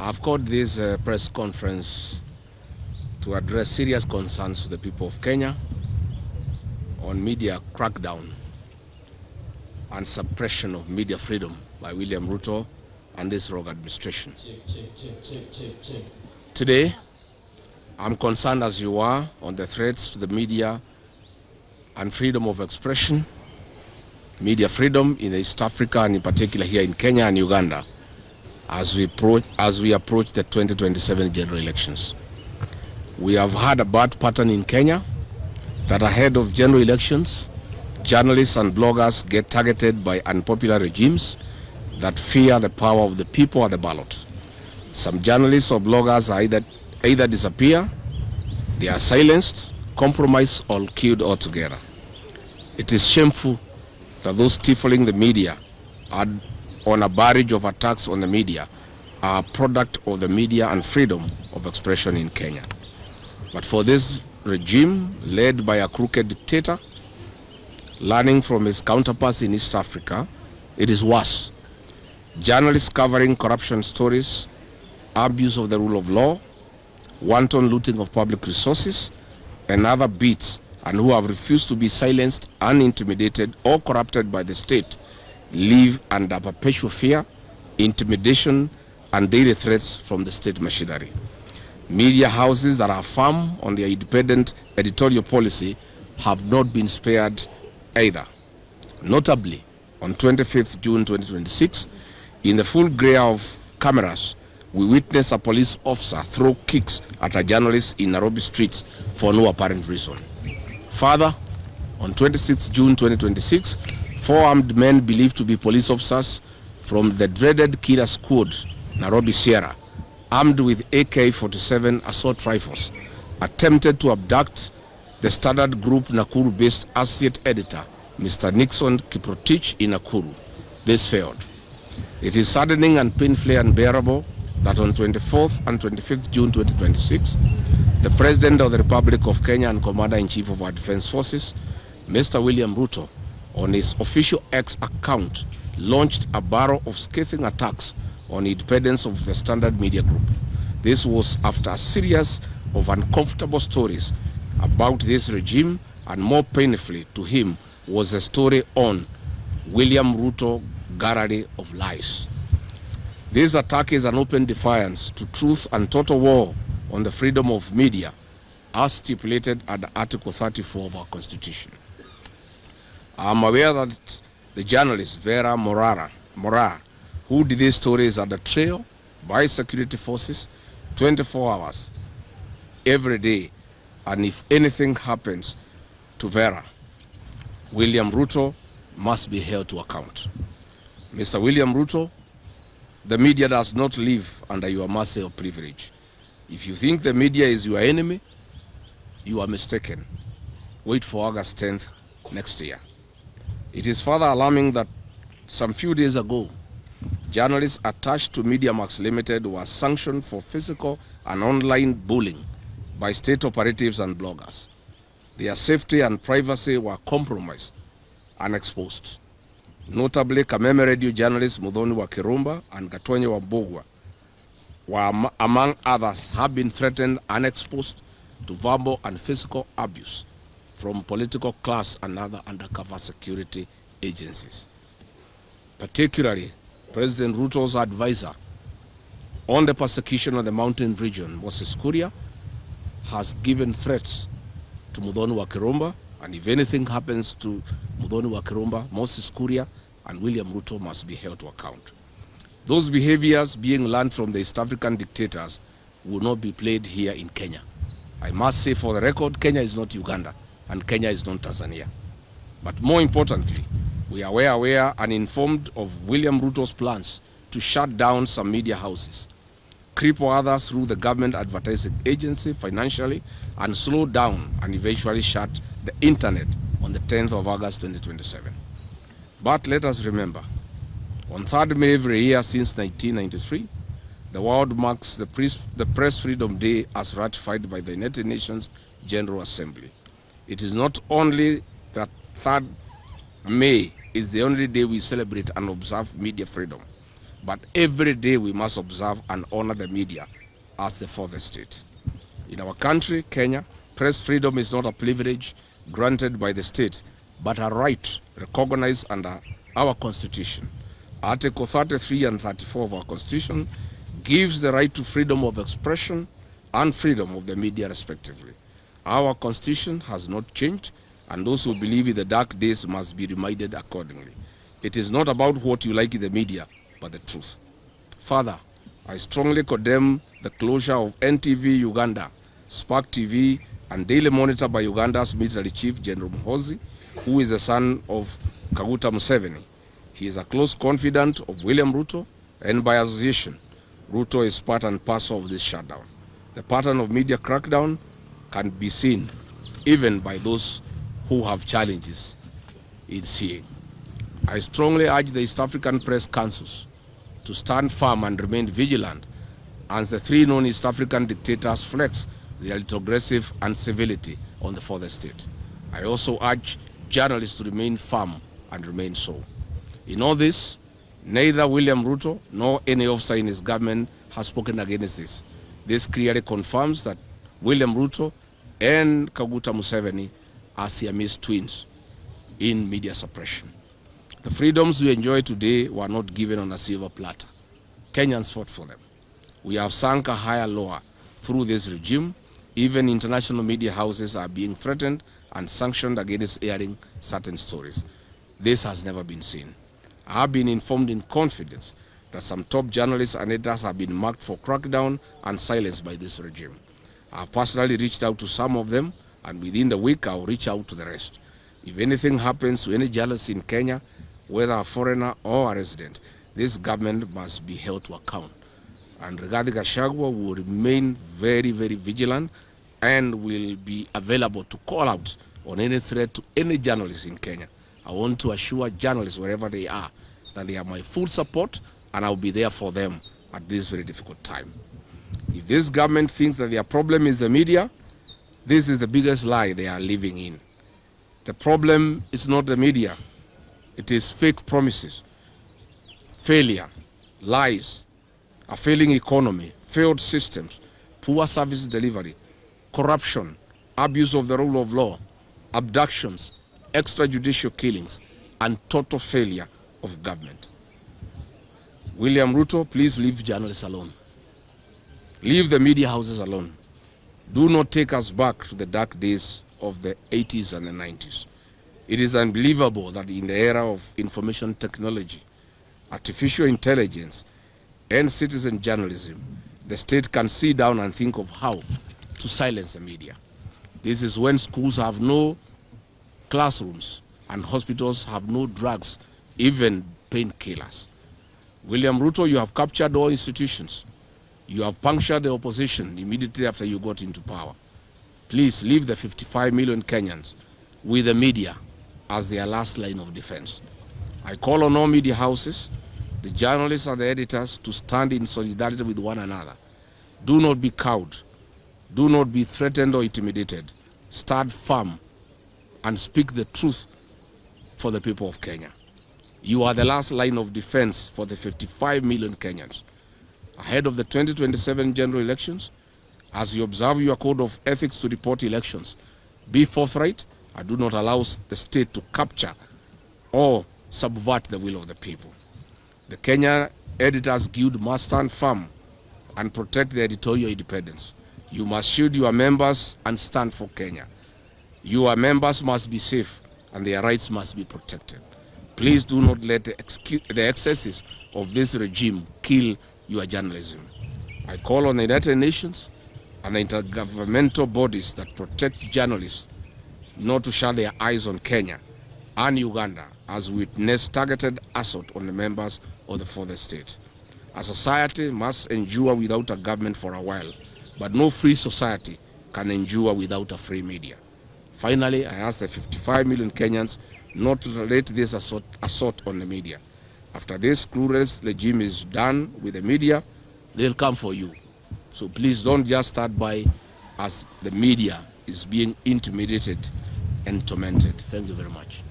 I've called this press conference to address serious concerns to the people of Kenya on media crackdown and suppression of media freedom by William Ruto and this rogue administration. Today, I'm concerned as you are on the threats to the media and freedom of expression, media freedom in East Africa and in particular here in Kenya and Uganda as we approach the 2027 general elections. We have had a bad pattern in Kenya that ahead of general elections, journalists and bloggers get targeted by unpopular regimes that fear the power of the people at the ballot. Some journalists or bloggers are either disappear, they are silenced, compromised, or killed altogether. It is shameful that those stifling the media are on a barrage of attacks on the media are a product of the media and freedom of expression in Kenya. But for this regime led by a crooked dictator, learning from his counterparts in East Africa, it is worse. Journalists covering corruption stories, abuse of the rule of law, wanton looting of public resources, and other beats, and who have refused to be silenced, intimidated, or corrupted by the state, live under perpetual fear, intimidation, and daily threats from the state machinery. Media houses that are firm on their independent editorial policy have not been spared either. Notably, on 25th June 2026, in the full glare of cameras, we witnessed a police officer throw kicks at a journalist in Nairobi streets for no apparent reason. Further, on 26th June 2026, 4 armed men believed to be police officers from the dreaded killer squad, Nairobi Sierra, armed with AK-47 assault rifles, attempted to abduct the Standard Group Nakuru-based associate editor, Mr. Nixon Kiprotich in Nakuru. This failed. It is saddening and painfully unbearable that on 24th and 25th June 2026, the President of the Republic of Kenya and Commander-in-Chief of our Defense Forces, Mr. William Ruto, on his official X account, launched a barrage of scathing attacks on the independence of the Standard Media Group. This was after a series of uncomfortable stories about this regime, and more painfully to him was a story on William Ruto gallery of lies. This attack is an open defiance to truth and total war on the freedom of media as stipulated under Article 34 of our Constitution. I am aware that the journalist Vera Morara, who did these stories, are under trail by security forces 24 hours every day, and if anything happens to Vera, William Ruto must be held to account. Mr. William Ruto, the media does not live under your mercy or privilege. If you think the media is your enemy, you are mistaken. Wait for August 10th next year. It is further alarming that some few days ago, journalists attached to MediaMax Limited were sanctioned for physical and online bullying by state operatives and bloggers. Their safety and privacy were compromised and exposed. Notably, Kameme Radio journalists Muthoni wa Kirumba and Gatonye wa Mbugua were, among others, have been threatened and exposed to verbal and physical abuse from political class and other undercover security agencies. Particularly, President Ruto's advisor on the persecution of the mountain region, Moses Kuria, has given threats to Muthoni wa Kirumba, and if anything happens to Muthoni wa Kirumba, Moses Kuria and William Ruto must be held to account. Those behaviors being learned from the East African dictators will not be played here in Kenya. I must say for the record, Kenya is not Uganda and Kenya is not Tanzania. But more importantly, we are aware and informed of William Ruto's plans to shut down some media houses, cripple others through the government advertising agency financially, and slow down and eventually shut the internet on the 10th of August 2027. But let us remember, on 3rd May every year since 1993, the world marks the Press Freedom Day as ratified by the United Nations General Assembly. It is not only that 3rd May is the only day we celebrate and observe media freedom, But every day we must observe and honor the media as the fourth estate. In our country, Kenya, press freedom is not a privilege granted by the state, but a right recognized under our Constitution. Article 33 and 34 of our Constitution gives the right to freedom of expression and freedom of the media, respectively. Our Constitution has not changed, and those who believe in the dark days must be reminded accordingly. It is not about what you like in the media, but the truth. Further, I strongly condemn the closure of NTV Uganda, Spark TV, and Daily Monitor by Uganda's military chief, General Muhoozi, who is the son of Kaguta Museveni. He is a close confidant of William Ruto, and by association, Ruto is part and parcel of this shutdown. The pattern of media crackdown can be seen even by those who have challenges in seeing. I strongly urge the East African press councils to stand firm and remain vigilant as the three known East African dictators flex their retrogressive incivility on the fourth estate. I also urge journalists to remain firm and remain so. In all this, neither William Ruto nor any officer in his government has spoken against this. This clearly confirms that William Ruto and Kaguta Museveni are Siamese twins in media suppression. The freedoms we enjoy today were not given on a silver platter. Kenyans fought for them. We have sunk a higher lower through this regime. Even international media houses are being threatened and sanctioned against airing certain stories. This has never been seen. I have been informed in confidence that some top journalists and editors have been marked for crackdown and silenced by this regime. I have personally reached out to some of them, and within the week I will reach out to the rest. If anything happens to any journalist in Kenya, whether a foreigner or a resident, this government must be held to account. And regarding Gachagua, we will remain very, very vigilant and will be available to call out on any threat to any journalist in Kenya. I want to assure journalists wherever they are that they have my full support, and I'll be there for them at this very difficult time. If this government thinks that their problem is the media, this is the biggest lie they are living in. The problem is not the media. It is fake promises, failure, lies, a failing economy, failed systems, poor service delivery, corruption, abuse of the rule of law, abductions, extrajudicial killings, and total failure of government. William Ruto, please leave journalists alone. Leave the media houses alone. Do not take us back to the dark days of the 80s and the 90s. It is unbelievable that in the era of information technology, artificial intelligence, and citizen journalism, the state can sit down and think of how to silence the media. This is when schools have no classrooms and hospitals have no drugs, even painkillers. William Ruto, you have captured all institutions. You have punctured the opposition immediately after you got into power. Please leave the 55 million Kenyans with the media as their last line of defense. I call on all media houses, the journalists and the editors, to stand in solidarity with one another. Do not be cowed. Do not be threatened or intimidated. Stand firm and speak the truth for the people of Kenya. You are the last line of defense for the 55 million Kenyans. Ahead of the 2027 general elections, as you observe your code of ethics to report elections, be forthright and do not allow the state to capture or subvert the will of the people. The Kenya Editors Guild must stand firm and protect the editorial independence. You must shield your members and stand for Kenya. Your members must be safe and their rights must be protected. Please do not let the excesses of this regime kill your journalism. I call on the United Nations and intergovernmental bodies that protect journalists not to shut their eyes on Kenya and Uganda as we witness targeted assault on the members of the fourth estate. A society must endure without a government for a while, but no free society can endure without a free media. Finally, I ask the 55 million Kenyans not to let this assault on the media. After this clueless regime is done with the media, they'll come for you. So please don't just start by as the media is being intimidated and tormented. Thank you very much.